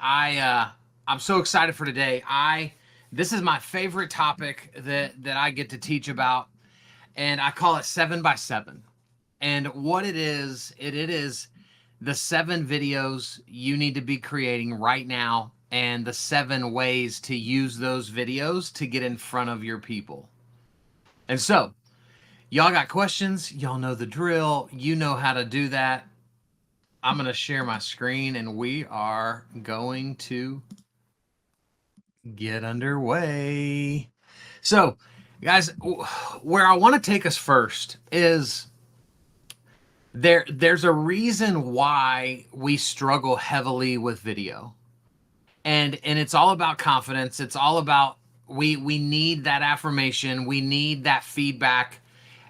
I'm so excited for today. I This is my favorite topic that I get to teach about, and I call it 7 by 7. And what it is the 7 videos you need to be creating right now, and the 7 ways to use those videos to get in front of your people. And so, y'all got questions? Y'all know the drill. You know how to do that. I'm going to share my screen and we are going to get underway. So, guys, where I want to take us first is there's a reason why we struggle heavily with video. And it's all about confidence. It's all about we need that affirmation, we need that feedback.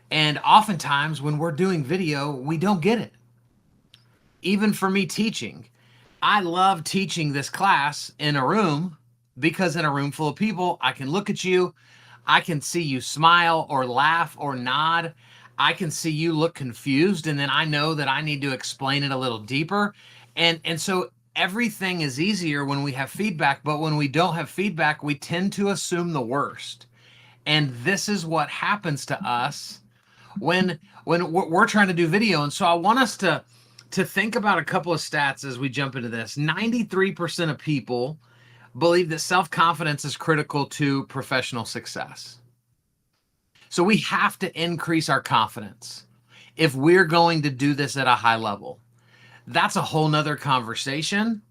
And oftentimes when we're doing video, we don't get it. Even for me teaching, I love teaching this class in a room, because in a room full of people, I can look at you, I can see you smile or laugh or nod, I can see you look confused, and then I know that I need to explain it a little deeper. And so everything is easier when we have feedback, but when we don't have feedback, we tend to assume the worst. And this is what happens to us when we're trying to do video. And so I want us to think about a couple of stats as we jump into this. 93% of people believe that self-confidence is critical to professional success. So we have to increase our confidence if we're going to do this at a high level. That's a whole nother conversation.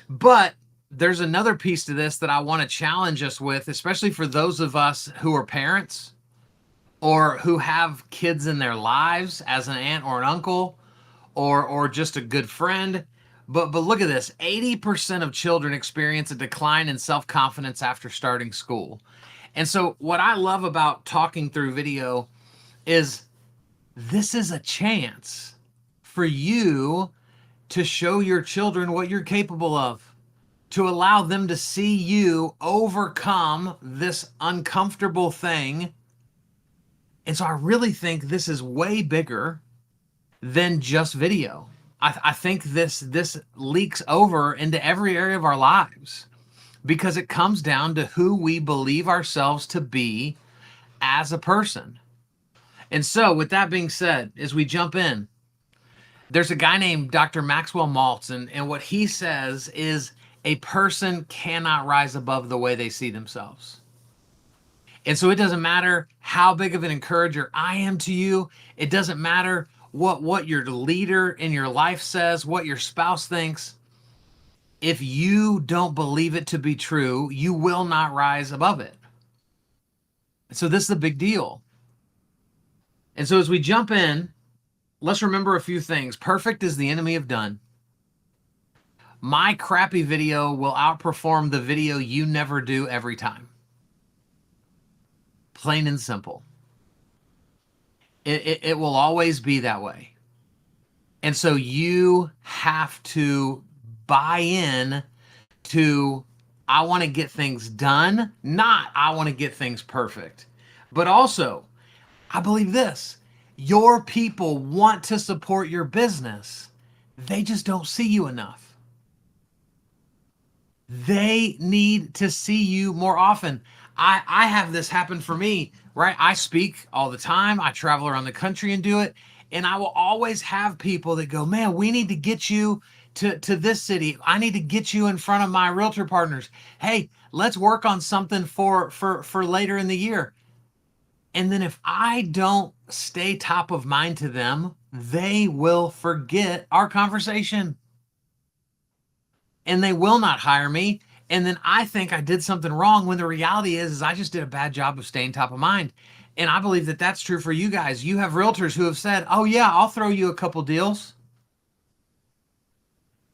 But there's another piece to this that I want to challenge us with, especially for those of us who are parents or who have kids in their lives as an aunt or an uncle, or just a good friend. But look at this. 80% of children experience a decline in self-confidence after starting school. And so what I love about talking through video is this is a chance for you to show your children what you're capable of, to allow them to see you overcome this uncomfortable thing. And so I really think this is way bigger than just video. I think this leaks over into every area of our lives, because it comes down to who we believe ourselves to be as a person. And so with that being said, as we jump in, there's a guy named Dr. Maxwell Maltz, and what he says is a person cannot rise above the way they see themselves. And so it doesn't matter how big of an encourager I am to you. It doesn't matter what your leader in your life says, what your spouse thinks. If you don't believe it to be true, you will not rise above it. So this is a big deal. And so as we jump in, let's remember a few things. Perfect is the enemy of done. My crappy video will outperform the video you never do every time. Plain and simple. It will always be that way. And so you have to buy in to, I want to get things done, not I want to get things perfect. But also, I believe this, your people want to support your business. They just don't see you enough. They need to see you more often. I have this happen for me, right? I speak all the time. I travel around the country and do it. And I will always have people that go, man, we need to get you to this city. I need to get you in front of my realtor partners. Hey, let's work on something for later in the year. And then if I don't stay top of mind to them, they will forget our conversation. And they will not hire me. And then I think I did something wrong, when the reality is I just did a bad job of staying top of mind. And I believe that that's true for you guys. You have realtors who have said, oh yeah, I'll throw you a couple deals.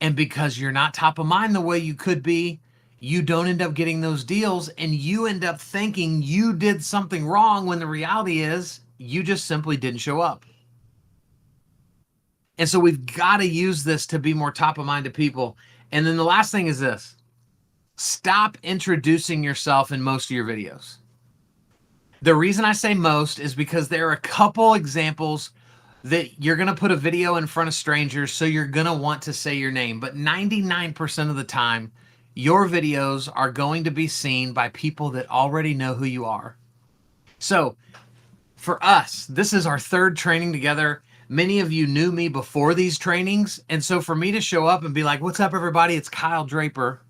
And because you're not top of mind the way you could be, you don't end up getting those deals, and you end up thinking you did something wrong, when the reality is you just simply didn't show up. And so we've got to use this to be more top of mind to people. And then the last thing is this. Stop introducing yourself in most of your videos. The reason I say most is because there are a couple examples that you're going to put a video in front of strangers, so you're going to want to say your name. But 99% of the time, your videos are going to be seen by people that already know who you are. So for us, this is our third training together. Many of you knew me before these trainings. And so for me to show up and be like, what's up, everybody? It's Kyle Draper.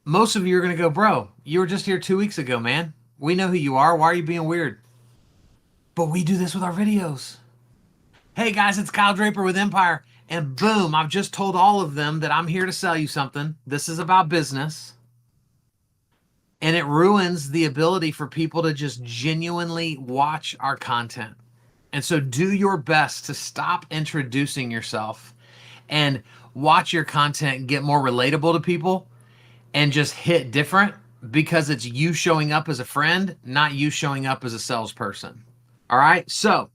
Most of you are going to go, bro, you were just here 2 weeks ago, man. We know who you are. Why are you being weird? But we do this with our videos. Hey guys, it's Kyle Draper with Empire. And boom, I've just told all of them that I'm here to sell you something. This is about business. And it ruins the ability for people to just genuinely watch our content. And so do your best to stop introducing yourself and watch your content get more relatable to people and just hit different, because it's you showing up as a friend, not you showing up as a salesperson. All right. So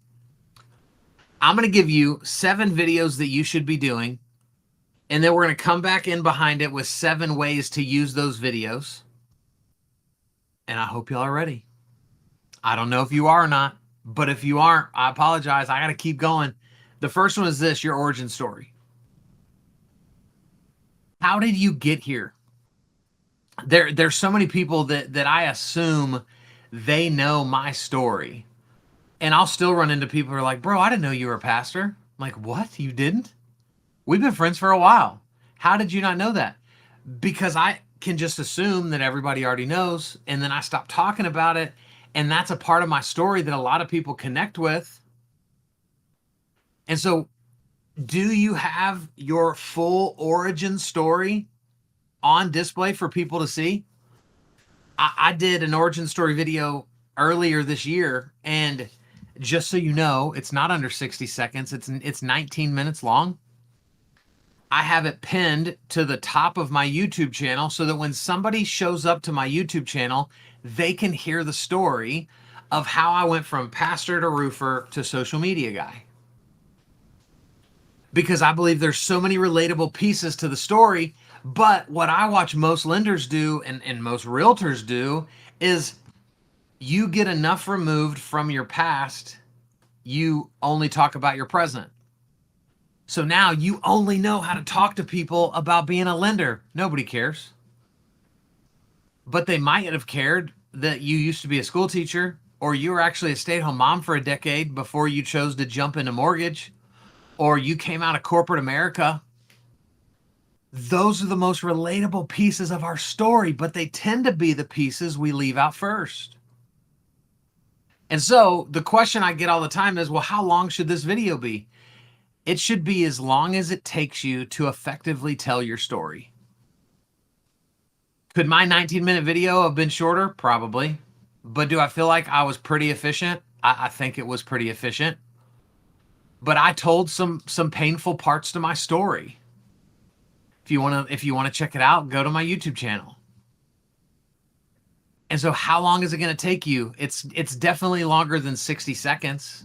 I'm going to give you 7 videos that you should be doing. And then we're going to come back in behind it with 7 ways to use those videos. And I hope y'all are ready. I don't know if you are or not, but if you aren't, I apologize. I got to keep going. The first one is this: your origin story. How did you get here? There's so many people that I assume they know my story. And I'll still run into people who are like, bro, I didn't know you were a pastor. I'm like, what? You didn't? We've been friends for a while. How did you not know that? Because I can just assume that everybody already knows, and then I stop talking about it. And that's a part of my story that a lot of people connect with. And so, do you have your full origin story on display for people to see? I did an origin story video earlier this year, and just so you know, it's not under 60 seconds. It's 19 minutes long. I have it pinned to the top of my YouTube channel so that when somebody shows up to my YouTube channel, they can hear the story of how I went from pastor to roofer to social media guy. Because I believe there's so many relatable pieces to the story. But what I watch most lenders do and most realtors do is you get enough removed from your past, you only talk about your present. So now you only know how to talk to people about being a lender. Nobody cares. But they might have cared that you used to be a school teacher, or you were actually a stay-at-home mom for a decade before you chose to jump into mortgage, or you came out of corporate America. Those are the most relatable pieces of our story, but they tend to be the pieces we leave out first. And so the question I get all the time is, well, how long should this video be? It should be as long as it takes you to effectively tell your story. Could my 19-minute video have been shorter? Probably. But do I feel like I was pretty efficient? I think it was pretty efficient. But I told some painful parts to my story. If you want to check it out, go to my YouTube channel. And so how long is it going to take you? It's definitely longer than 60 seconds.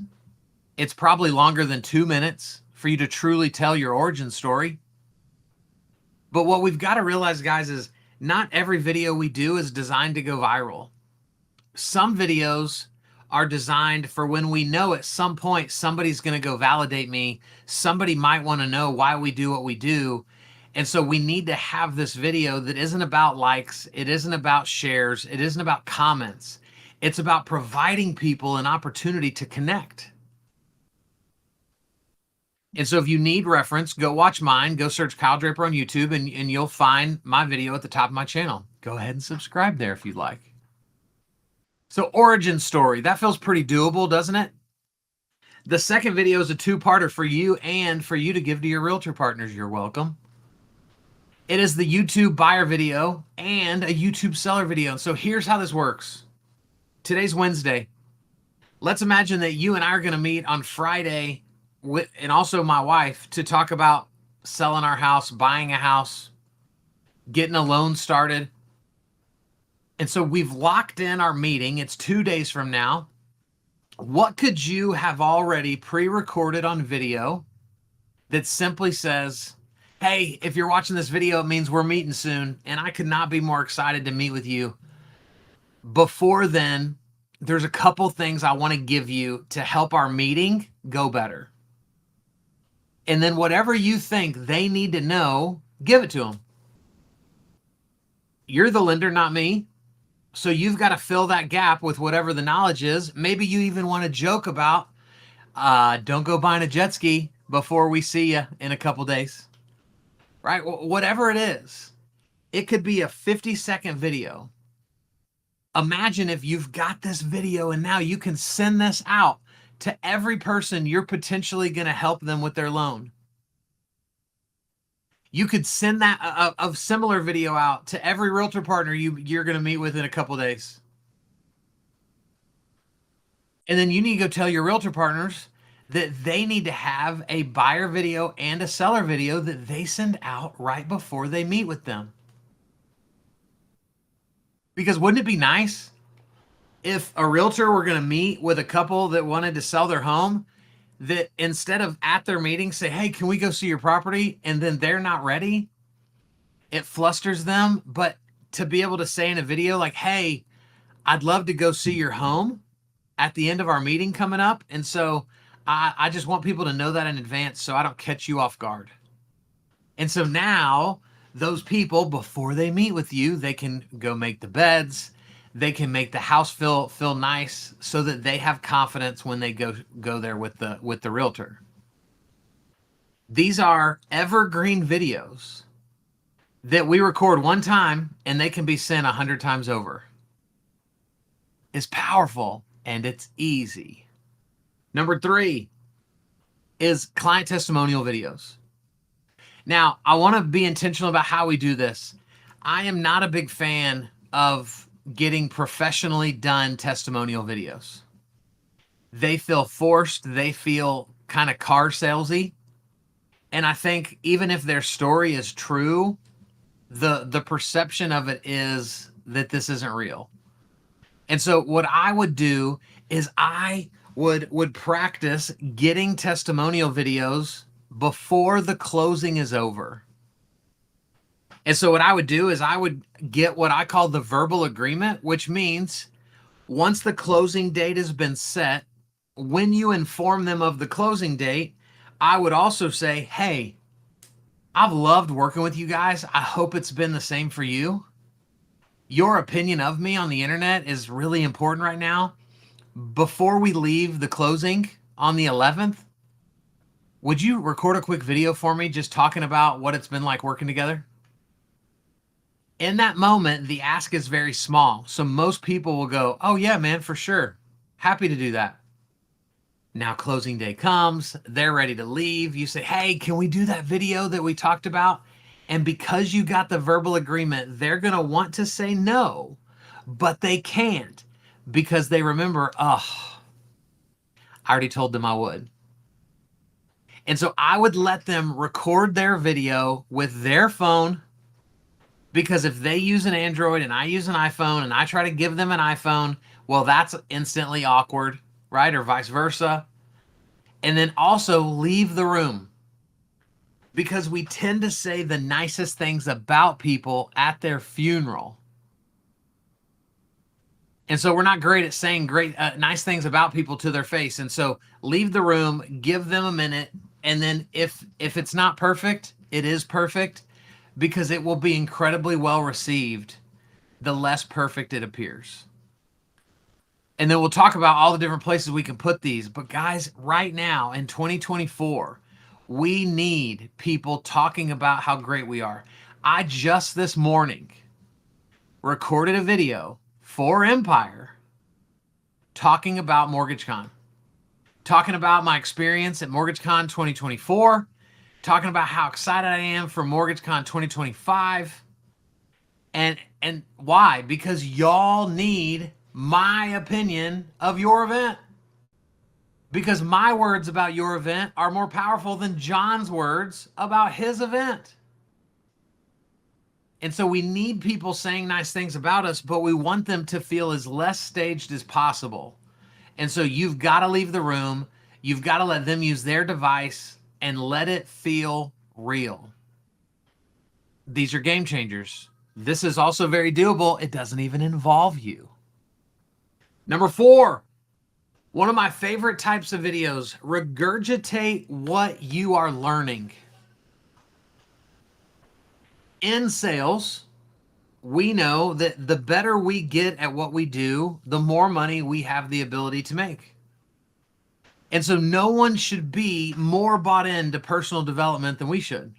It's probably longer than 2 minutes for you to truly tell your origin story. But what we've got to realize, guys, is not every video we do is designed to go viral. Some videos are designed for when we know at some point somebody's going to go validate me. Somebody might want to know why we do what we do. And so we need to have this video that isn't about likes. It isn't about shares. It isn't about comments. It's about providing people an opportunity to connect. And so if you need reference, go watch mine. Go search Kyle Draper on YouTube, and you'll find my video at the top of my channel. Go ahead and subscribe there if you'd like. So origin story, that feels pretty doable, doesn't it? The second video is a 2-parter for you and for you to give to your realtor partners. You're welcome. It is the YouTube buyer video and a YouTube seller video. So here's how this works. Today's Wednesday. Let's imagine that you and I are going to meet on Friday and also my wife to talk about selling our house, buying a house, getting a loan started. And so we've locked in our meeting. It's 2 days from now. What could you have already pre-recorded on video that simply says, hey, if you're watching this video, it means we're meeting soon, and I could not be more excited to meet with you. Before then, there's a couple things I want to give you to help our meeting go better. And then whatever you think they need to know, give it to them. You're the lender, not me. So you've got to fill that gap with whatever the knowledge is. Maybe you even want to joke about, don't go buying a jet ski before we see you in a couple days, right? Whatever it is, it could be a 50-second video. Imagine if you've got this video and now you can send this out to every person you're potentially going to help them with their loan. You could send that a similar video out to every realtor partner you're going to meet with in a couple days. And then you need to go tell your realtor partners that they need to have a buyer video and a seller video that they send out right before they meet with them. Because wouldn't it be nice if a realtor were going to meet with a couple that wanted to sell their home, that instead of at their meeting say, hey, can we go see your property? And then they're not ready. It flusters them. But to be able to say in a video like, hey, I'd love to go see your home at the end of our meeting coming up. And so I just want people to know that in advance so I don't catch you off guard. And so now those people, before they meet with you, they can go make the beds. They can make the house feel nice so that they have confidence when they go there with the realtor. These are evergreen videos that we record one time and they can be sent 100 times over. It's powerful and it's easy. Number 3 is client testimonial videos. Now, I want to be intentional about how we do this. I am not a big fan of getting professionally done testimonial videos. They feel forced. They feel kind of car salesy. And I think even if their story is true, the perception of it is that this isn't real. And so what I would do is I would practice getting testimonial videos before the closing is over. And so what I would do is I would get what I call the verbal agreement, which means once the closing date has been set, when you inform them of the closing date, I would also say, hey, I've loved working with you guys. I hope it's been the same for you. Your opinion of me on the internet is really important right now. Before we leave the closing on the 11th, would you record a quick video for me just talking about what it's been like working together? In that moment, the ask is very small. So most people will go, oh yeah, man, for sure. Happy to do that. Now closing day comes, they're ready to leave. You say, hey, can we do that video that we talked about? And because you got the verbal agreement, they're going to want to say no, but they can't because they remember, oh, I already told them I would. And so I would let them record their video with their phone, because if they use an Android and I use an iPhone and I try to give them an iPhone, well, that's instantly awkward, right? Or vice versa. And then also leave the room, because we tend to say the nicest things about people at their funeral. And so we're not great at saying nice things about people to their face. And so leave the room, give them a minute. And then if it's not perfect, it is perfect, because it will be incredibly well received the less perfect it appears. And then we'll talk about all the different places we can put these. But guys, right now in 2024, we need people talking about how great we are. I just this morning recorded a video for Empire talking about MortgageCon, talking about my experience at MortgageCon 2024, talking about how excited I am for MortgageCon 2025. And why? Because y'all need my opinion of your event. Because my words about your event are more powerful than John's words about his event. And so we need people saying nice things about us, but we want them to feel as less staged as possible. And so you've got to leave the room. You've got to let them use their device and let it feel real. These are game changers. This is also very doable. It doesn't even involve you. Number 4, one of my favorite types of videos, regurgitate what you are learning. In sales, we know that the better we get at what we do, the more money we have the ability to make. And so no one should be more bought into personal development than we should.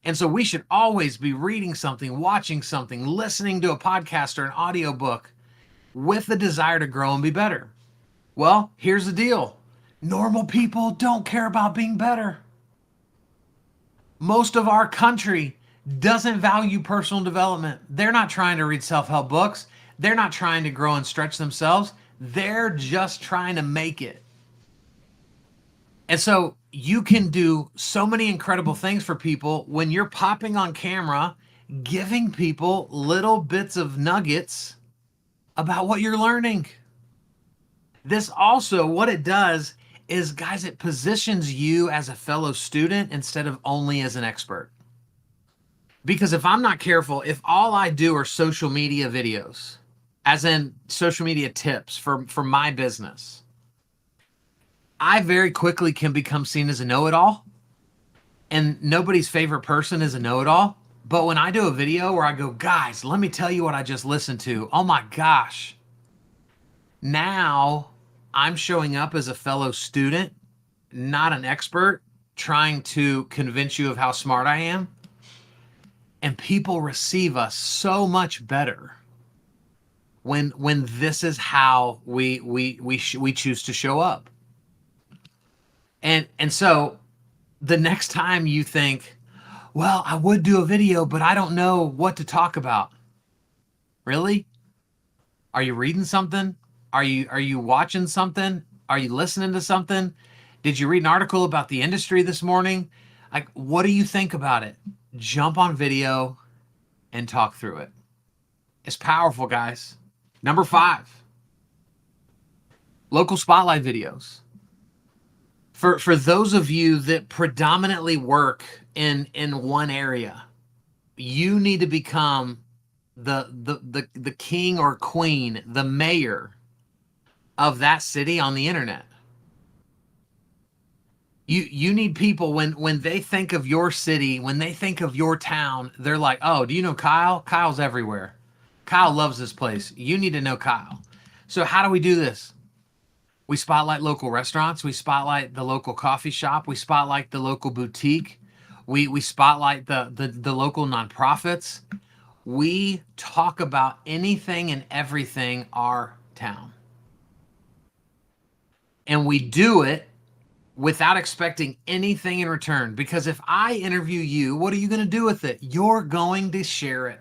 And so we should always be reading something, watching something, listening to a podcast or an audiobook with the desire to grow and be better. Well, here's the deal. Normal people don't care about being better. Most of our country doesn't value personal development. They're not trying to read self-help books. They're not trying to grow and stretch themselves. They're just trying to make it. And so you can do so many incredible things for people when you're popping on camera, giving people little bits of nuggets about what you're learning. This also, what it does is, guys, it positions you as a fellow student instead of only as an expert. Because if I'm not careful, if all I do are social media videos, as in social media tips for my business, I very quickly can become seen as a know-it-all, and nobody's favorite person is a know-it-all. But when I do a video where I go, guys, let me tell you what I just listened to. Oh my gosh. Now I'm showing up as a fellow student, not an expert, trying to convince you of how smart I am. And people receive us so much better when this is how we choose to show up. And so the next time you think, well, I would do a video, but I don't know what to talk about. Really? Are you reading something? Are you watching something? Are you listening to something? Did you read an article about the industry this morning? Like, what do you think about it? Jump on video and talk through it. It's powerful, guys. Number 5, local spotlight videos. For those of you that predominantly work in one area, you need to become the king or queen, the mayor of that city on the internet. You need people, when they think of your city, when they think of your town, they're like, oh, do you know Kyle? Kyle's everywhere. Kyle loves this place. You need to know Kyle. So how do we do this? We spotlight local restaurants. We spotlight the local coffee shop. We spotlight the local boutique. We spotlight the local nonprofits. We talk about anything and everything our town. And we do it without expecting anything in return. Because if I interview you, what are you going to do with it? You're going to share it.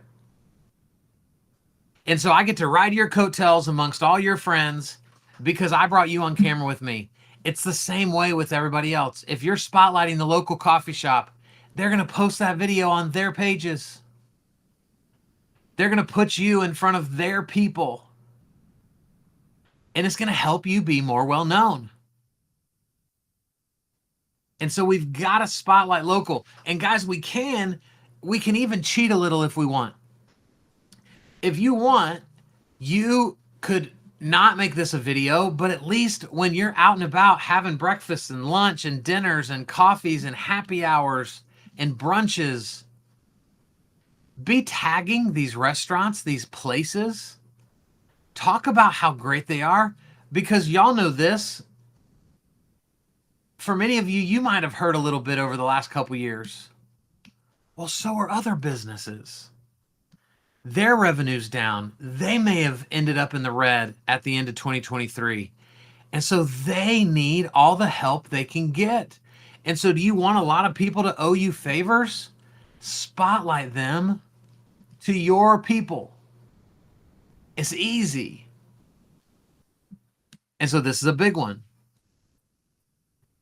And so I get to ride your coattails amongst all your friends because I brought you on camera with me. It's the same way with everybody else. If you're spotlighting the local coffee shop, they're going to post that video on their pages. They're going to put you in front of their people. And it's going to help you be more well known. And so we've got to spotlight local. And guys, we can even cheat a little if we want. If you want, you could not make this a video, but at least when you're out and about having breakfast and lunch and dinners and coffees and happy hours and brunches, be tagging these restaurants, these places. Talk about how great they are, because y'all know this. For many of you, you might have heard a little bit over the last couple years. Well, so are other businesses. Their revenue's down. They may have ended up in the red at the end of 2023. And so they need all the help they can get. And so do you want a lot of people to owe you favors? Spotlight them to your people. It's easy. And so this is a big one.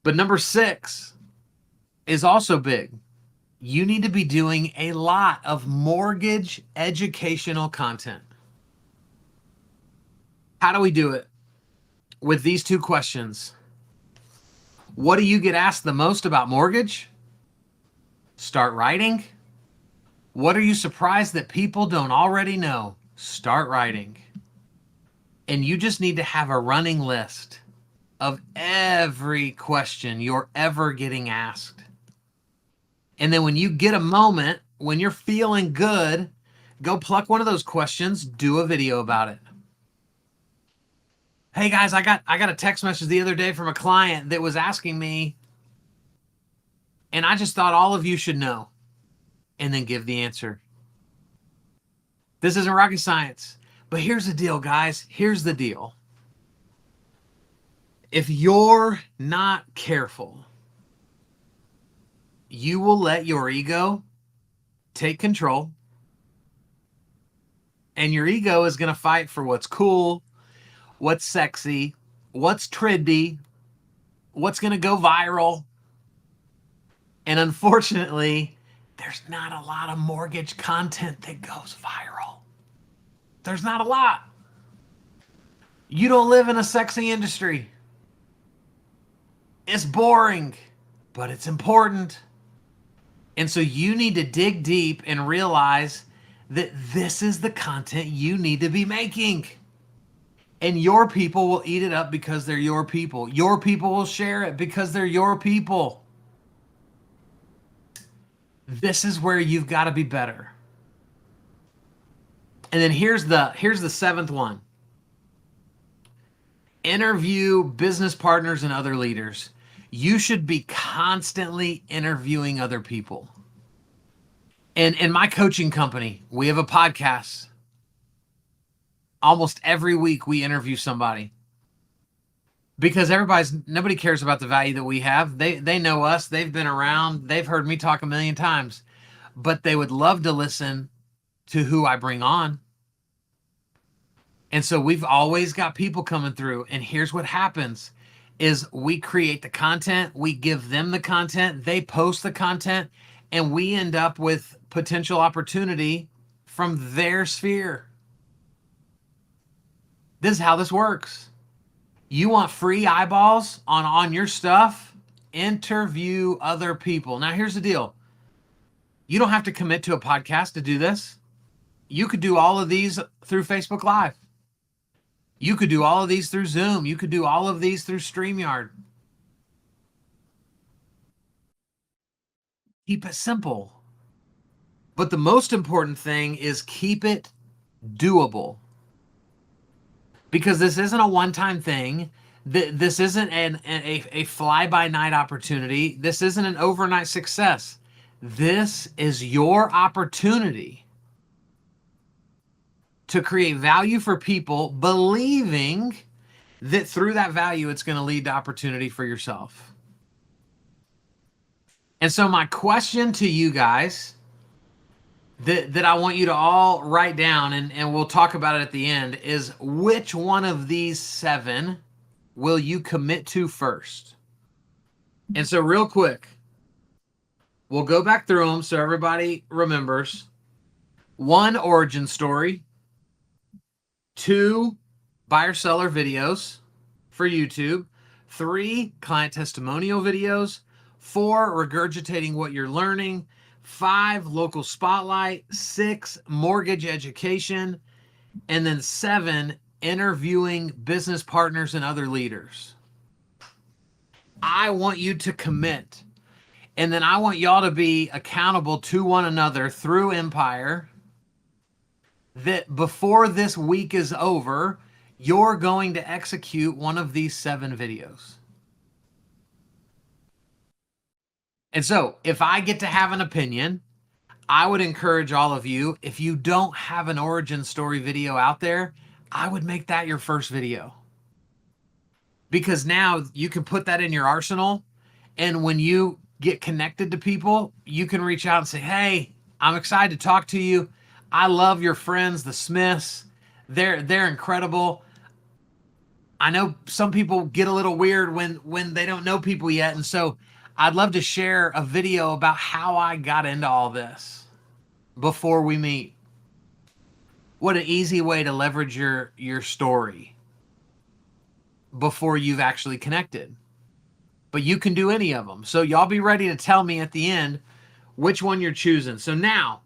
But number 6 is also big. You need to be doing a lot of mortgage educational content. How do we do it? With these 2 questions. What do you get asked the most about mortgage? Start writing. What are you surprised that people don't already know? Start writing. And you just need to have a running list of every question you're ever getting asked. And then when you get a moment, when you're feeling good, go pluck one of those questions, do a video about it. Hey guys, I got a text message the other day from a client that was asking me, and I just thought all of you should know, and then give the answer. This isn't rocket science, but here's the deal, guys. Here's the deal. If you're not careful, you will let your ego take control, and your ego is going to fight for what's cool, what's sexy, what's trendy, what's going to go viral. And unfortunately, there's not a lot of mortgage content that goes viral. There's not a lot. You don't live in a sexy industry. It's boring, but it's important. And so you need to dig deep and realize that this is the content you need to be making. And your people will eat it up because they're your people. Your people will share it because they're your people. This is where you've got to be better. And then here's the seventh one. Interview business partners and other leaders. You should be constantly interviewing other people. And in my coaching company, we have a podcast. Almost every week we interview somebody. Because nobody cares about the value that we have. They know us, they've been around, they've heard me talk a million times. But they would love to listen to who I bring on. And so we've always got people coming through. And here's what happens is we create the content, we give them the content, they post the content, and we end up with potential opportunity from their sphere. This is how this works. You want free eyeballs on your stuff? Interview other people. Now, here's the deal. You don't have to commit to a podcast to do this. You could do all of these through Facebook Live. You could do all of these through Zoom. You could do all of these through StreamYard. Keep it simple. But the most important thing is keep it doable. Because this isn't a one-time thing. This isn't a fly-by-night opportunity. This isn't an overnight success. This is your opportunity to create value for people, believing that through that value, it's going to lead to opportunity for yourself. And so my question to you guys that I want you to all write down, and we'll talk about it at the end, is which one of these 7 will you commit to first? And so real quick, we'll go back through them so everybody remembers. 1, origin story. 2, buyer-seller videos for YouTube. 3, client testimonial videos. 4, regurgitating what you're learning. 5, local spotlight. 6, mortgage education. And then 7, interviewing business partners and other leaders. I want you to commit. And then I want y'all to be accountable to one another through Empire, that before this week is over, you're going to execute one of these 7 videos. And so if I get to have an opinion, I would encourage all of you, if you don't have an origin story video out there, I would make that your first video. Because now you can put that in your arsenal, and when you get connected to people, you can reach out and say, hey, I'm excited to talk to you. I love your friends, the Smiths. They're incredible. I know some people get a little weird when they don't know people yet. And so I'd love to share a video about how I got into all this before we meet. What an easy way to leverage your story before you've actually connected. But you can do any of them. So y'all be ready to tell me at the end which one you're choosing. So now,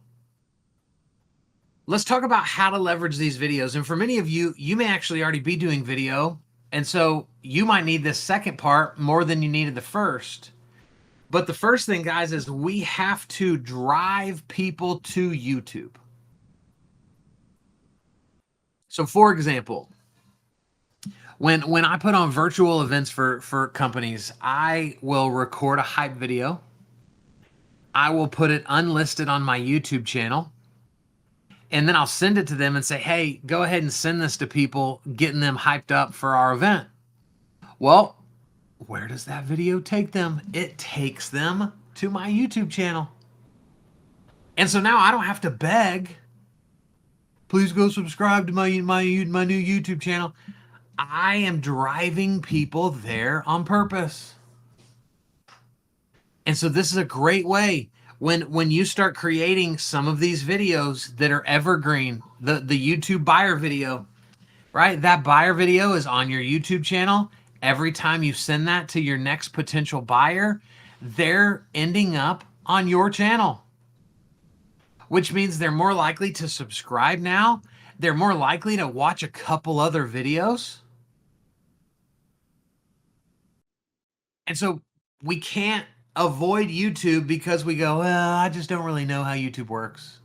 let's talk about how to leverage these videos. And for many of you, you may actually already be doing video. And so you might need this second part more than you needed the first. But the first thing, guys, is we have to drive people to YouTube. So for example, when I put on virtual events for companies, I will record a hype video. I will put it unlisted on my YouTube channel. And then I'll send it to them and say, hey, go ahead and send this to people, getting them hyped up for our event. Well, where does that video take them? It takes them to my YouTube channel. And so now I don't have to beg, please go subscribe to my new YouTube channel. I am driving people there on purpose. And so this is a great way when you start creating some of these videos that are evergreen, the YouTube buyer video, right? That buyer video is on your YouTube channel. Every time you send that to your next potential buyer, they're ending up on your channel, which means they're more likely to subscribe now. They're more likely to watch a couple other videos. And so we can't avoid YouTube because we go, well, I just don't really know how YouTube works.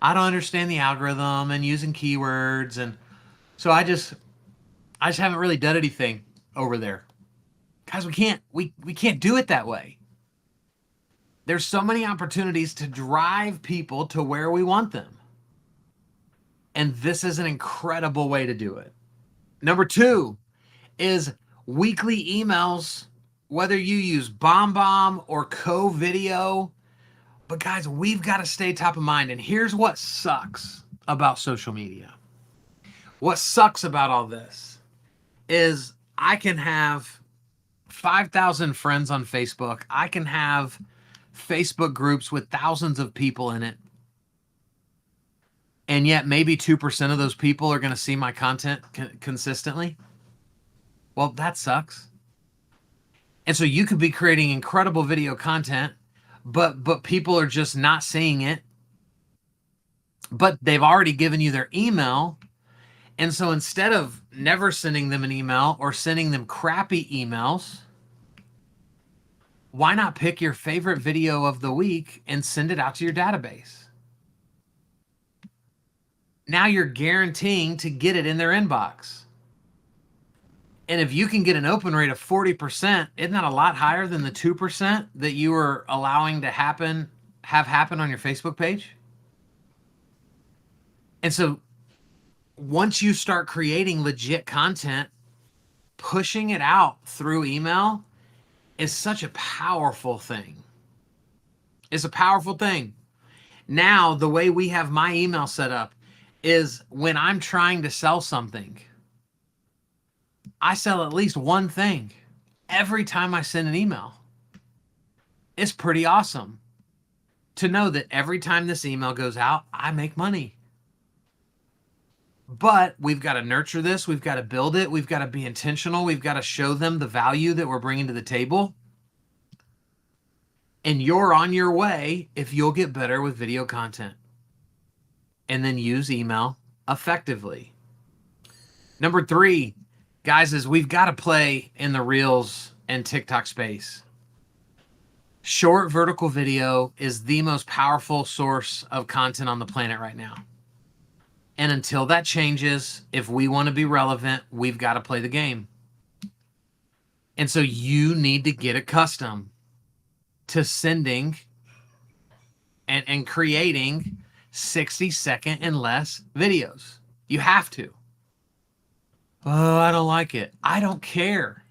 I don't understand the algorithm and using keywords. And so I just haven't really done anything over there. Guys, we can't do it that way. There's so many opportunities to drive people to where we want them. And this is an incredible way to do it. Number 2 is weekly emails, whether you use BombBomb or Co-Video. But guys, we've got to stay top of mind. And here's what sucks about social media. What sucks about all this is I can have 5,000 friends on Facebook. I can have Facebook groups with thousands of people in it. And yet maybe 2% of those people are going to see my content consistently. Well, that sucks. And so you could be creating incredible video content, but people are just not seeing it. But they've already given you their email. And so instead of never sending them an email or sending them crappy emails, why not pick your favorite video of the week and send it out to your database? Now you're guaranteeing to get it in their inbox. And if you can get an open rate of 40%, isn't that a lot higher than the 2% that you were allowing to have happen on your Facebook page? And so once you start creating legit content, pushing it out through email is such a powerful thing. It's a powerful thing. Now, the way we have my email set up is when I'm trying to sell something, I sell at least one thing every time I send an email. It's pretty awesome to know that every time this email goes out, I make money. But we've got to nurture this. We've got to build it. We've got to be intentional. We've got to show them the value that we're bringing to the table. And you're on your way if you'll get better with video content and then use email effectively. Number 3, guys, is we've got to play in the Reels and TikTok space. Short vertical video is the most powerful source of content on the planet right now. And until that changes, if we want to be relevant, we've got to play the game. And so you need to get accustomed to sending and creating 60-second and less videos. You have to. Oh, I don't like it. I don't care.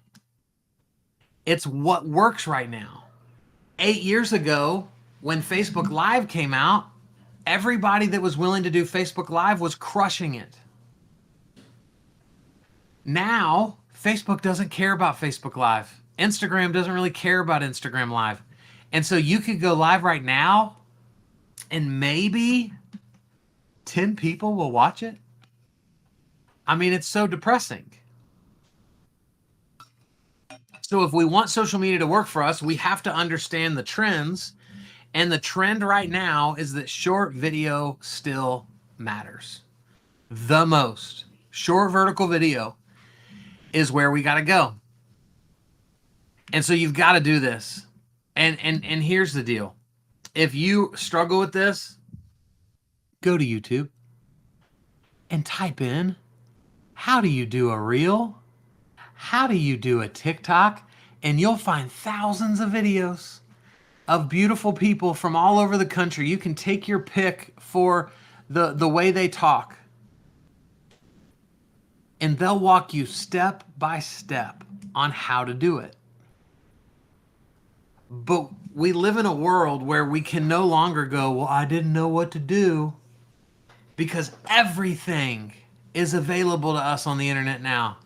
It's what works right now. 8 years ago, when Facebook Live came out, everybody that was willing to do Facebook Live was crushing it. Now, Facebook doesn't care about Facebook Live. Instagram doesn't really care about Instagram Live. And so you could go live right now and maybe 10 people will watch it. I mean, it's so depressing. So if we want social media to work for us, we have to understand the trends. And the trend right now is that short video still matters the most. Short vertical video is where we got to go. And so you've got to do this. And here's the deal. If you struggle with this, go to YouTube and type in, how do you do a reel? How do you do a TikTok? And you'll find thousands of videos of beautiful people from all over the country. You can take your pick for the way they talk. And they'll walk you step by step on how to do it. But we live in a world where we can no longer go, well, I didn't know what to do, because everything is available to us on the internet now.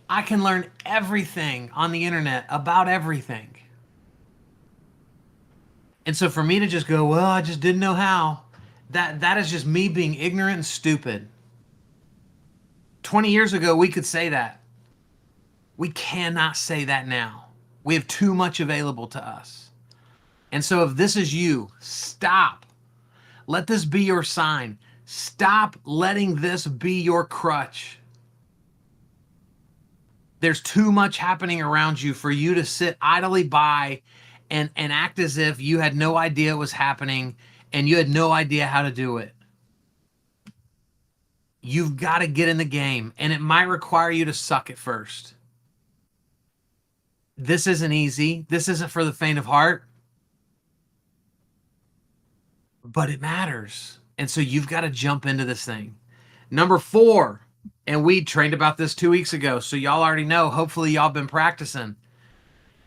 I can learn everything on the internet about everything. And so for me to just go, well, I just didn't know how, that is just me being ignorant and stupid. 20 years ago, we could say that. We cannot say that now. We have too much available to us. And so if this is you, stop. Let this be your sign. Stop letting this be your crutch. There's too much happening around you for you to sit idly by and act as if you had no idea it was happening and you had no idea how to do it. You've got to get in the game, and it might require you to suck at first. This isn't easy. This isn't for the faint of heart. But it matters. And so you've got to jump into this thing. Number 4, and we trained about this 2 weeks ago, so y'all already know. Hopefully y'all been practicing.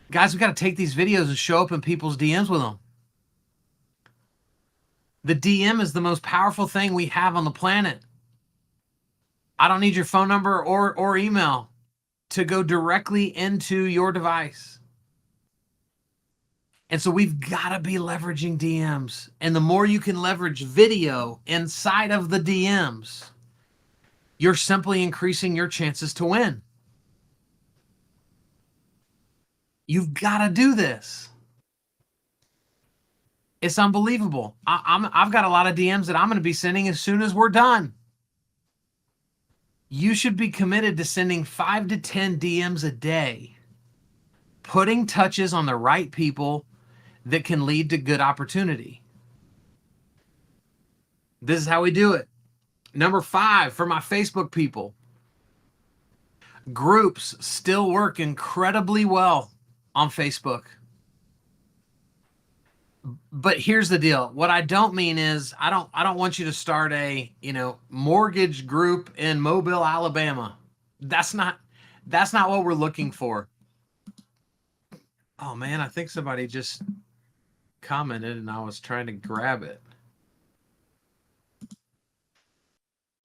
Guys, we've got to take these videos and show up in people's DMs with them. The DM is the most powerful thing we have on the planet. I don't need your phone number or email to go directly into your device. And so we've got to be leveraging DMs. And the more you can leverage video inside of the DMs, you're simply increasing your chances to win. You've got to do this. It's unbelievable. I've got a lot of DMs that I'm going to be sending as soon as we're done. You should be committed to sending 5 to 10 DMs a day, putting touches on the right people that can lead to good opportunity. This is how we do it. Number 5, for my Facebook people, groups still work incredibly well on Facebook. But here's the deal. What I don't mean is I don't want you to start a, mortgage group in Mobile, Alabama. That's not what we're looking for. Oh man, I think somebody just commented and I was trying to grab it.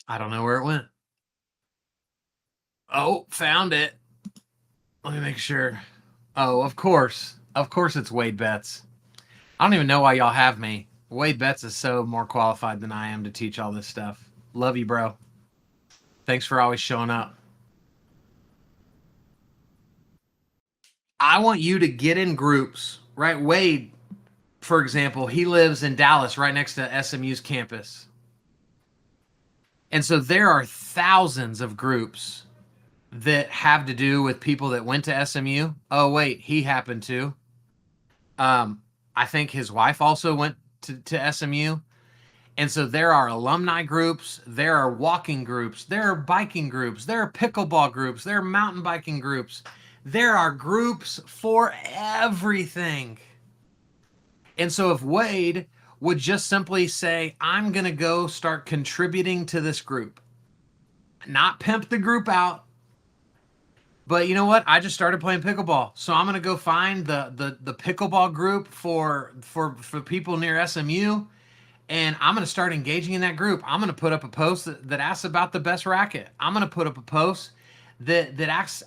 I don't know where it went. Oh, found it. Let me make sure. Oh, of course it's Wade Betts. I don't even know why y'all have me. Wade Betts is so more qualified than I am to teach all this stuff. Love you, bro. Thanks for always showing up. I want you to get in groups, right? Wade, for example, he lives in Dallas, right next to SMU's campus. And so there are thousands of groups that have to do with people that went to SMU. Oh, wait, he happened to. I think his wife also went to SMU. And so there are alumni groups, there are walking groups, there are biking groups, there are pickleball groups, there are mountain biking groups. There are groups for everything. And so if Wade would just simply say, I'm going to go start contributing to this group, not pimp the group out, but you know what? I just started playing pickleball. So I'm going to go find the pickleball group for people near SMU. And I'm going to start engaging in that group. I'm going to put up a post that asks about the best racket. I'm going to put up a post that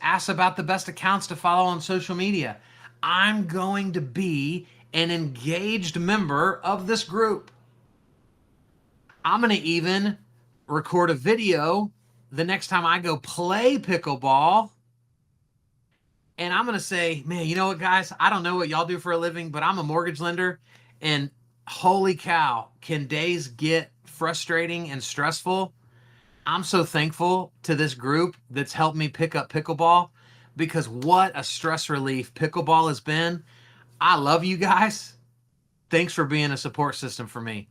asks about the best accounts to follow on social media. I'm going to be an engaged member of this group. I'm going to even record a video the next time I go play pickleball. And I'm going to say, man, you know what, guys? I don't know what y'all do for a living, but I'm a mortgage lender. And holy cow, can days get frustrating and stressful? I'm so thankful to this group that's helped me pick up pickleball, because what a stress relief pickleball has been. I love you guys. Thanks for being a support system for me.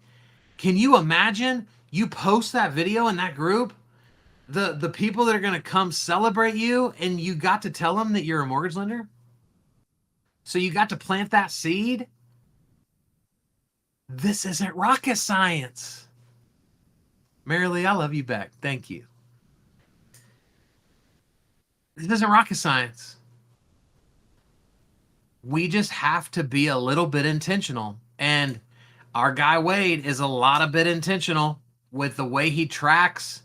Can you imagine you post that video in that group? The people that are going to come celebrate you, and you got to tell them that you're a mortgage lender? So you got to plant that seed? This isn't rocket science. Marilee, I love you back. Thank you. This isn't rocket science. We just have to be a little bit intentional. And our guy Wade is a lot of bit intentional with the way he tracks.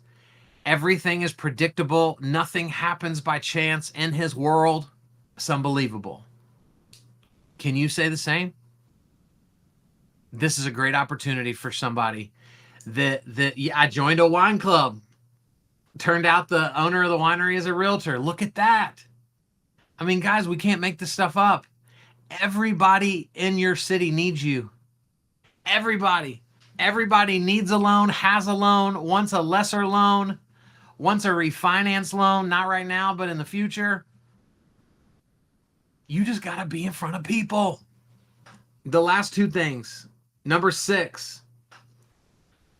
Everything is predictable. Nothing happens by chance in his world. It's unbelievable. Can you say the same? This is a great opportunity for somebody that I joined a wine club. Turned out the owner of the winery is a realtor. Look at that. I mean, guys, we can't make this stuff up. Everybody in your city needs you. Everybody. Everybody needs a loan, has a loan, wants a lesser loan, wants a refinance loan. Not right now, but in the future. You just got to be in front of people. The last two things. Number 6,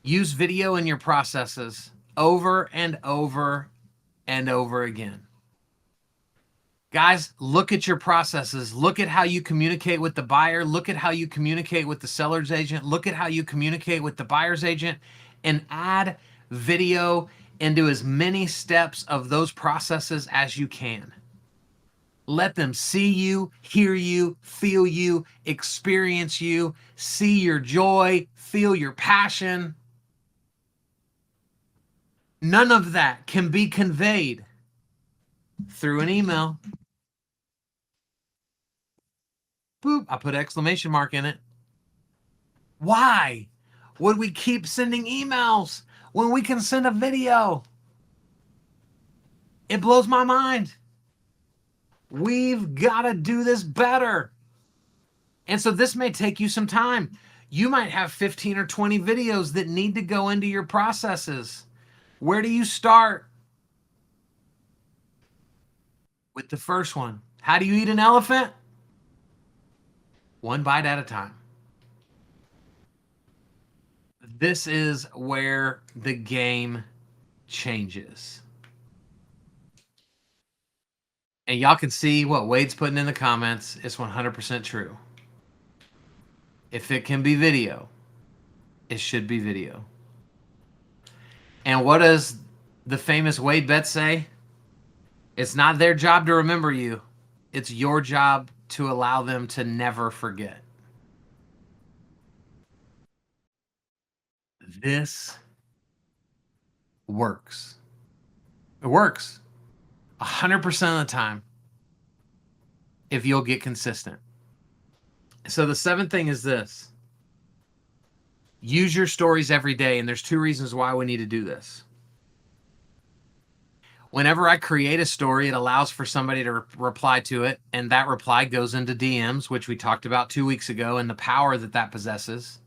use video in your processes over and over and over again. Guys, look at your processes. Look at how you communicate with the buyer. Look at how you communicate with the seller's agent. Look at how you communicate with the buyer's agent, and add video into as many steps of those processes as you can. Let them see you, hear you, feel you, experience you, see your joy, feel your passion. None of that can be conveyed through an email. Boop, I put an exclamation mark in it. Why would we keep sending emails when we can send a video? It blows my mind. We've got to do this better. And so this may take you some time. You might have 15 or 20 videos that need to go into your processes. Where do you start? With the first one. How do you eat an elephant? One bite at a time. This is where the game changes. And y'all can see what Wade's putting in the comments. It's 100% true. If it can be video, it should be video. And what does the famous Wade Betts say? It's not their job to remember you. It's your job to allow them to never forget. This works. It works 100% of the time if you'll get consistent. So the 7th thing is this. Use your stories every day, and there's 2 reasons why we need to do this. Whenever I create a story, it allows for somebody to reply to it, and that reply goes into DMs, which we talked about 2 weeks ago, and the power that that possesses.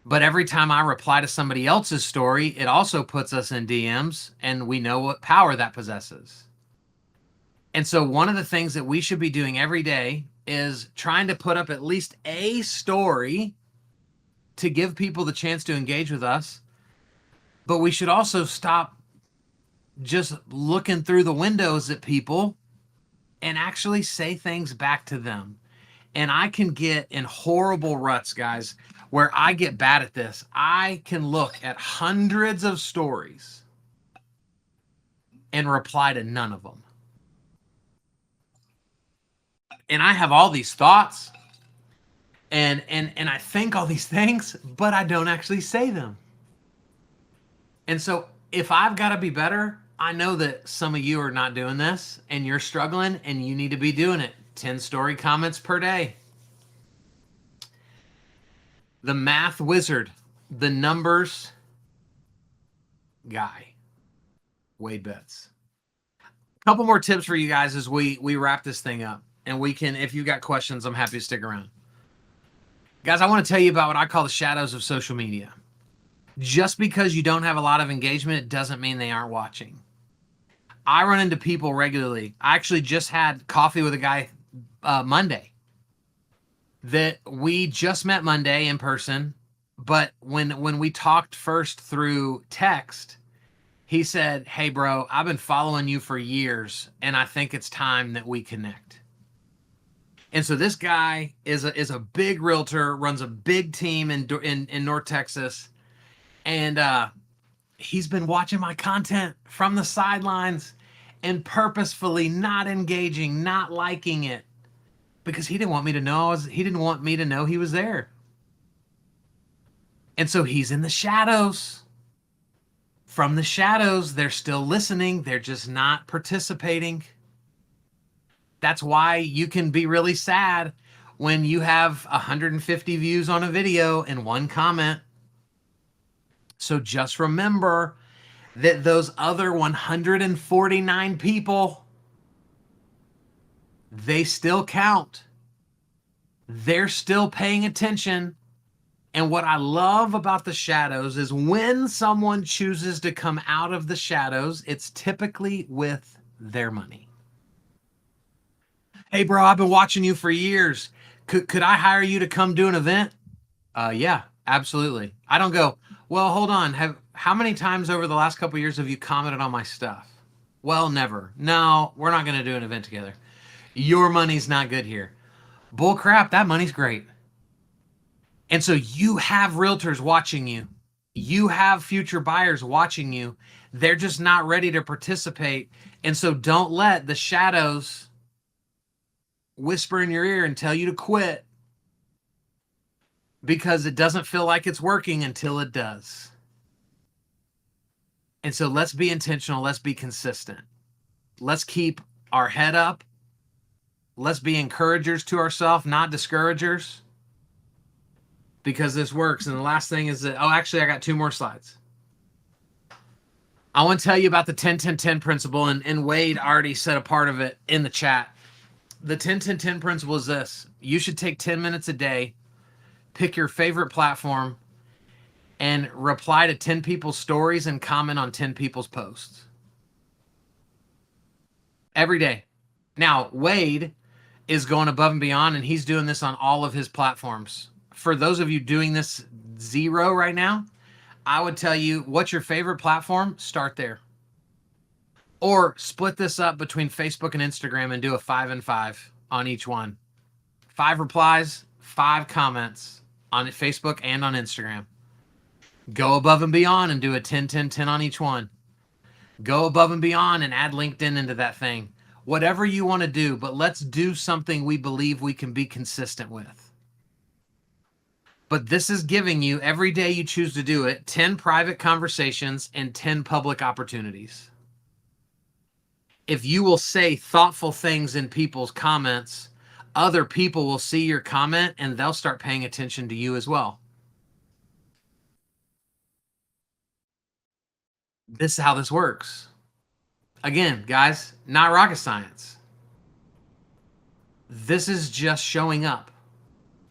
But every time I reply to somebody else's story, it also puts us in DMs, and we know what power that possesses. And so one of the things that we should be doing every day is trying to put up at least a story to give people the chance to engage with us. But we should also stop just looking through the windows at people and actually say things back to them. And I can get in horrible ruts, guys, where I get bad at this. I can look at hundreds of stories and reply to none of them. And I have all these thoughts and I think all these things, but I don't actually say them. And so if I've got to be better, I know that some of you are not doing this and you're struggling, and you need to be doing it. 10 story comments per day. The math wizard, the numbers guy, Wade Betts. A couple more tips for you guys as we wrap this thing up. And we can, if you got questions, I'm happy to stick around. Guys, I want to tell you about what I call the shadows of social media. Just because you don't have a lot of engagement doesn't mean they aren't watching. I run into people regularly. I actually just had coffee with a guy Monday that we just met Monday in person, but when we talked first through text, he said, "Hey bro, I've been following you for years and I think it's time that we connect." And so this guy is a big realtor, runs a big team in North Texas, and he's been watching my content from the sidelines and purposefully not engaging, not liking it because he didn't want me to know he didn't want me to know he was there. And so he's in the shadows. From the shadows, they're still listening, they're just not participating. That's why you can be really sad when you have 150 views on a video and one comment. So just remember that those other 149 people, they still count. They're still paying attention. And what I love about the shadows is when someone chooses to come out of the shadows, it's typically with their money. Hey, bro, I've been watching you for years. Could I hire you to come do an event? Yeah, absolutely. I don't go, well, hold on. How many times over the last couple of years have you commented on my stuff? Well, never. No, we're not going to do an event together. Your money's not good here. Bull crap, that money's great. And so you have realtors watching you. You have future buyers watching you. They're just not ready to participate. And so don't let the shadows whisper in your ear and tell you to quit because it doesn't feel like it's working until it does. And so let's be intentional. Let's be consistent. Let's keep our head up. Let's be encouragers to ourselves, not discouragers, because this works. And the last thing is that, oh, actually, I got 2 more slides. I want to tell you about the 10-10-10 principle, and Wade already said a part of it in the chat. The 10-10-10 principle is this. You should take 10 minutes a day, pick your favorite platform, and reply to 10 people's stories and comment on 10 people's posts. Every day. Now, Wade is going above and beyond, and he's doing this on all of his platforms. For those of you doing this 0 right now, I would tell you, what's your favorite platform? Start there. Or split this up between Facebook and Instagram and do a 5 and 5 on each one. 5 replies, 5 comments on Facebook and on Instagram. Go above and beyond and do a 10-10-10 on each one. Go above and beyond and add LinkedIn into that thing. Whatever you want to do, but let's do something we believe we can be consistent with. But this is giving you, every day you choose to do it, 10 private conversations and 10 public opportunities. If you will say thoughtful things in people's comments, other people will see your comment and they'll start paying attention to you as well. This is how this works. Again, guys, not rocket science. This is just showing up.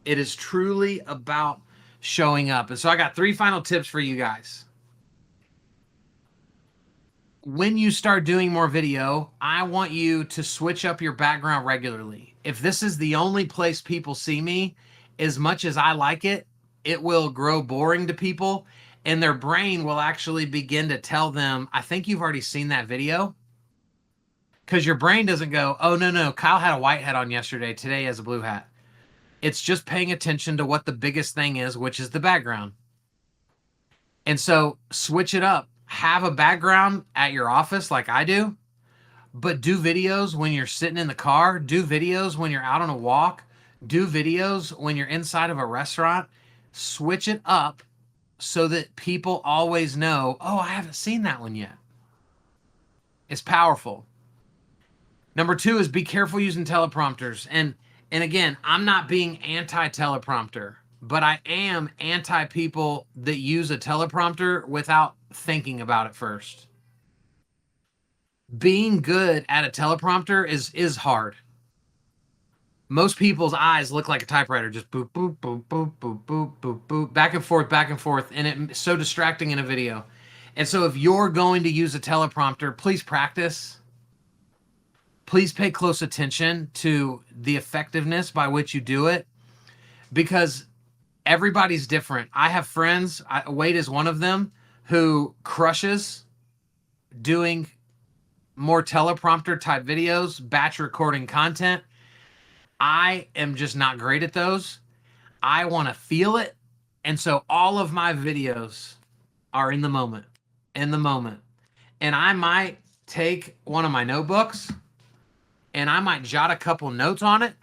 It is truly about showing up. And so I got 3 final tips for you guys. When you start doing more video, I want you to switch up your background regularly. If this is the only place people see me, as much as I like it, it will grow boring to people, and their brain will actually begin to tell them, I think you've already seen that video. Because your brain doesn't go, oh, no, Kyle had a white hat on yesterday. Today he has a blue hat. It's just paying attention to what the biggest thing is, which is the background. And so switch it up. Have a background at your office like I do, but do videos when you're sitting in the car. Do videos when you're out on a walk. Do videos when you're inside of a restaurant. Switch it up so that people always know, oh, I haven't seen that one yet. It's powerful. Number 2 is be careful using teleprompters. And again, I'm not being anti-teleprompter, but I am anti people that use a teleprompter without thinking about it first. Being good at a teleprompter is hard. Most people's eyes look like a typewriter, just boop, boop, boop, boop, boop, boop, boop, boop, back and forth, and it's so distracting in a video. And so if you're going to use a teleprompter, please practice. Please pay close attention to the effectiveness by which you do it, because everybody's different. I have friends, Wade is one of them, who crushes doing more teleprompter type videos, batch recording content. I am just not great at those. I want to feel it. And so all of my videos are in the moment, And I might take one of my notebooks and I might jot a couple notes on it.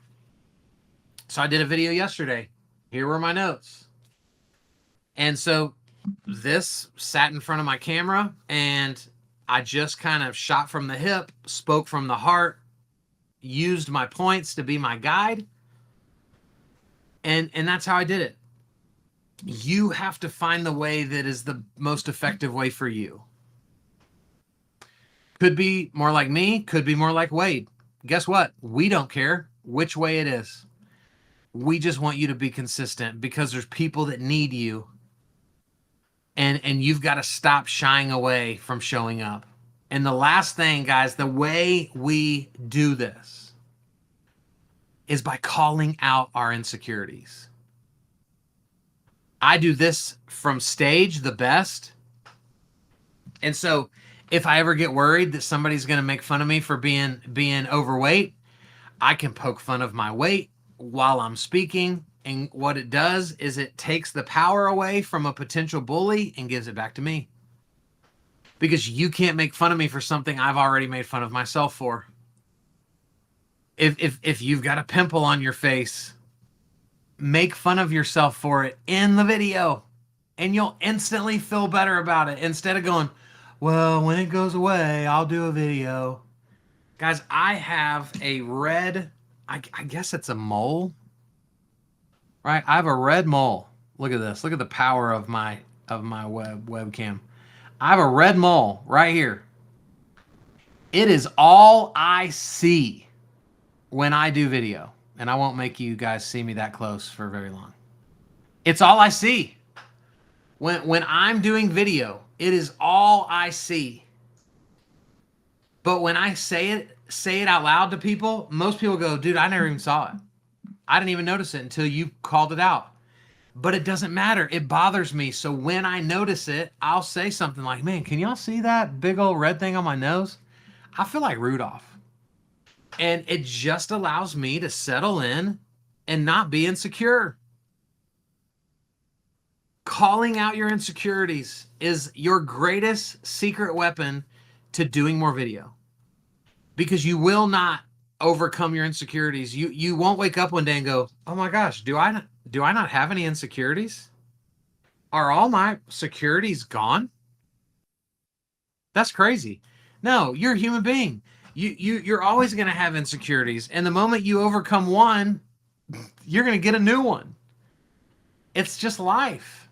So I did a video yesterday. Here were my notes. And so this sat in front of my camera and I just kind of shot from the hip, spoke from the heart, used my points to be my guide. And that's how I did it. You have to find the way that is the most effective way for you. Could be more like me, could be more like Wade. Guess what? We don't care which way it is. We just want you to be consistent because there's people that need you. And you've got to stop shying away from showing up. And the last thing, guys, the way we do this is by calling out our insecurities. I do this from stage the best. And so if I ever get worried that somebody's going to make fun of me for being overweight, I can poke fun of my weight while I'm speaking. And what it does is it takes the power away from a potential bully and gives it back to me. Because you can't make fun of me for something I've already made fun of myself for. If you've got a pimple on your face, make fun of yourself for it in the video and you'll instantly feel better about it instead of going, well, when it goes away, I'll do a video. Guys, I have a red, I guess it's a mole, right? I have a red mole. Look at this. Look at the power of my webcam. I have a red mole right here. It is all I see when I do video. And I won't make you guys see me that close for very long. It's all I see. When I'm doing video, it is all I see. But when I say it out loud to people, most people go, dude, I never even saw it. I didn't even notice it until you called it out. But it doesn't matter. It bothers me. So when I notice it, I'll say something like, man, can y'all see that big old red thing on my nose? I feel like Rudolph. And it just allows me to settle in and not be insecure. Calling out your insecurities is your greatest secret weapon to doing more video. Because you will not overcome your insecurities. You won't wake up one day and go, oh my gosh, do I not have any insecurities? Are all my securities gone? That's crazy. No, you're a human being. You're always going to have insecurities. And the moment you overcome one, you're going to get a new one. It's just life.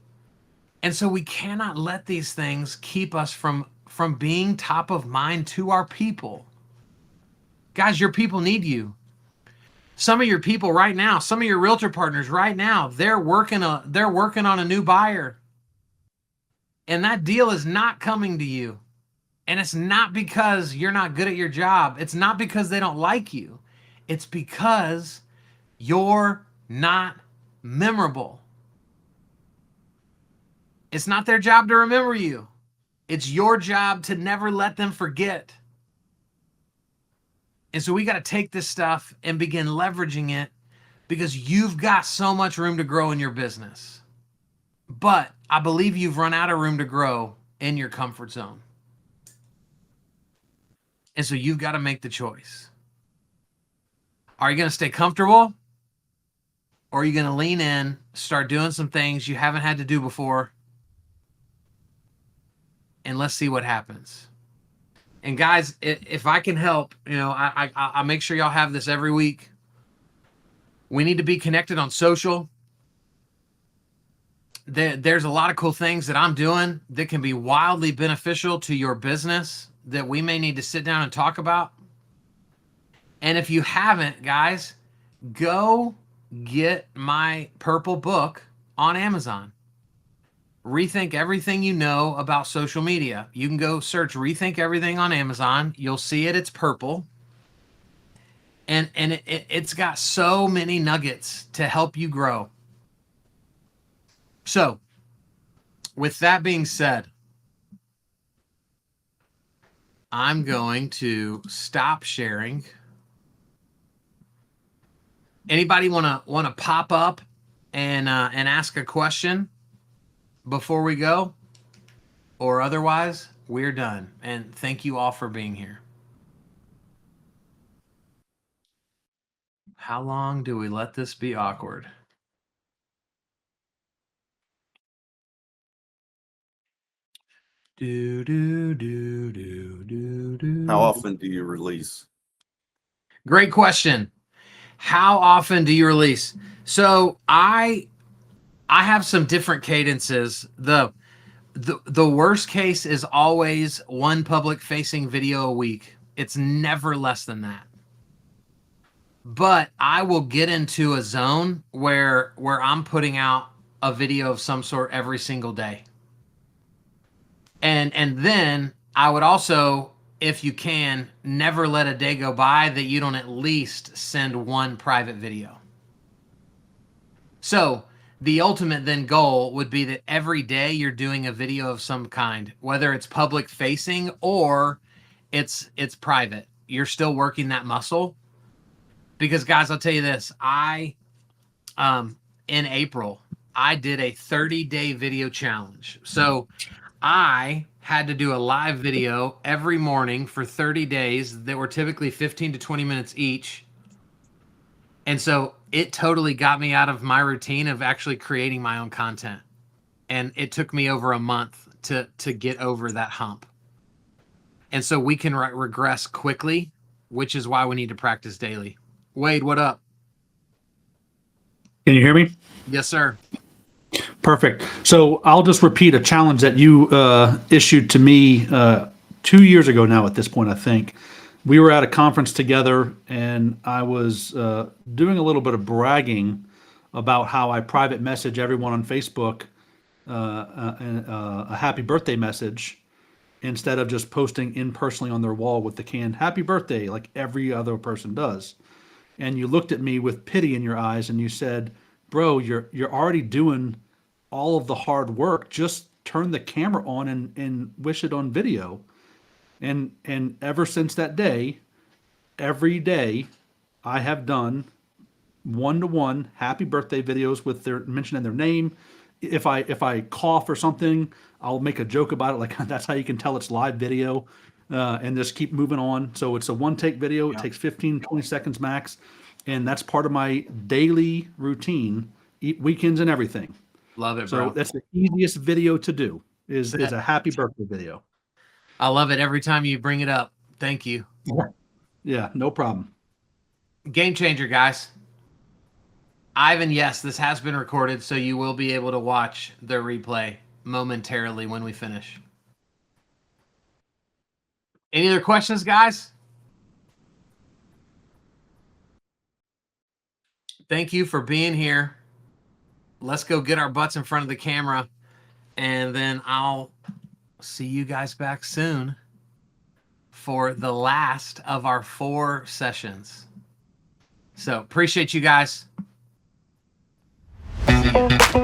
And so we cannot let these things keep us from being top of mind to our people. Guys, your people need you. Some of your people right now, some of your realtor partners right now, they're working on a new buyer. And that deal is not coming to you. And it's not because you're not good at your job. It's not because they don't like you. It's because you're not memorable. It's not their job to remember you. It's your job to never let them forget. And so we got to take this stuff and begin leveraging it because you've got so much room to grow in your business. But I believe you've run out of room to grow in your comfort zone. And so you've got to make the choice. Are you going to stay comfortable? Or are you going to lean in, start doing some things you haven't had to do before? And let's see what happens. And guys, if I can help, I'll make sure y'all have this every week. We need to be connected on social. There's a lot of cool things that I'm doing that can be wildly beneficial to your business that we may need to sit down and talk about. And if you haven't, guys, go get my purple book on Amazon. Rethink Everything You Know About Social Media. You can go search Rethink Everything on Amazon. You'll see it. It's purple. And it's got so many nuggets to help you grow. So, with that being said, I'm going to stop sharing. Anybody want to pop up and ask a question before we go? Or otherwise, we're done. And thank you all for being here. How long do we let this be awkward? How often do you release? Great question. How often do you release? So I have some different cadences. The worst case is always one public facing video a week. It's never less than that. But I will get into a zone where I'm putting out a video of some sort every single day. And then I would also, if you can, never let a day go by that you don't at least send one private video. So the ultimate then goal would be that every day you're doing a video of some kind, whether it's public facing or it's private. You're still working that muscle. Because guys, I'll tell you this, in April, I did a 30-day video challenge. So I had to do a live video every morning for 30 days that were typically 15 to 20 minutes each. And so it totally got me out of my routine of actually creating my own content. And it took me over a month to get over that hump. And so we can regress quickly, which is why we need to practice daily. Wade, what up? Can you hear me? Yes, sir. Perfect. So I'll just repeat a challenge that you issued to me 2 years ago now at this point, I think. We were at a conference together, and I was doing a little bit of bragging about how I private message everyone on Facebook a happy birthday message instead of just posting personally on their wall with the canned happy birthday like every other person does. And you looked at me with pity in your eyes and you said, bro, you're already doing all of the hard work. Just turn the camera on and wish it on video. And ever since that day, every day I have done one-to-one happy birthday videos with their mentioning their name. If I cough or something, I'll make a joke about it. Like that's how you can tell it's live video. And just keep moving on. So it's a one-take video. It takes 15, 20 seconds max. And that's part of my daily routine, weekends and everything. Love it, bro. So that's the easiest video to do is a happy birthday video. I love it every time you bring it up. Thank you. Yeah, no problem. Game changer, guys. Ivan, yes, this has been recorded, so you will be able to watch the replay momentarily when we finish. Any other questions, guys? Thank you for being here. Let's go get our butts in front of the camera, and then I'll see you guys back soon for the last of our 4 sessions. So appreciate you guys. See ya.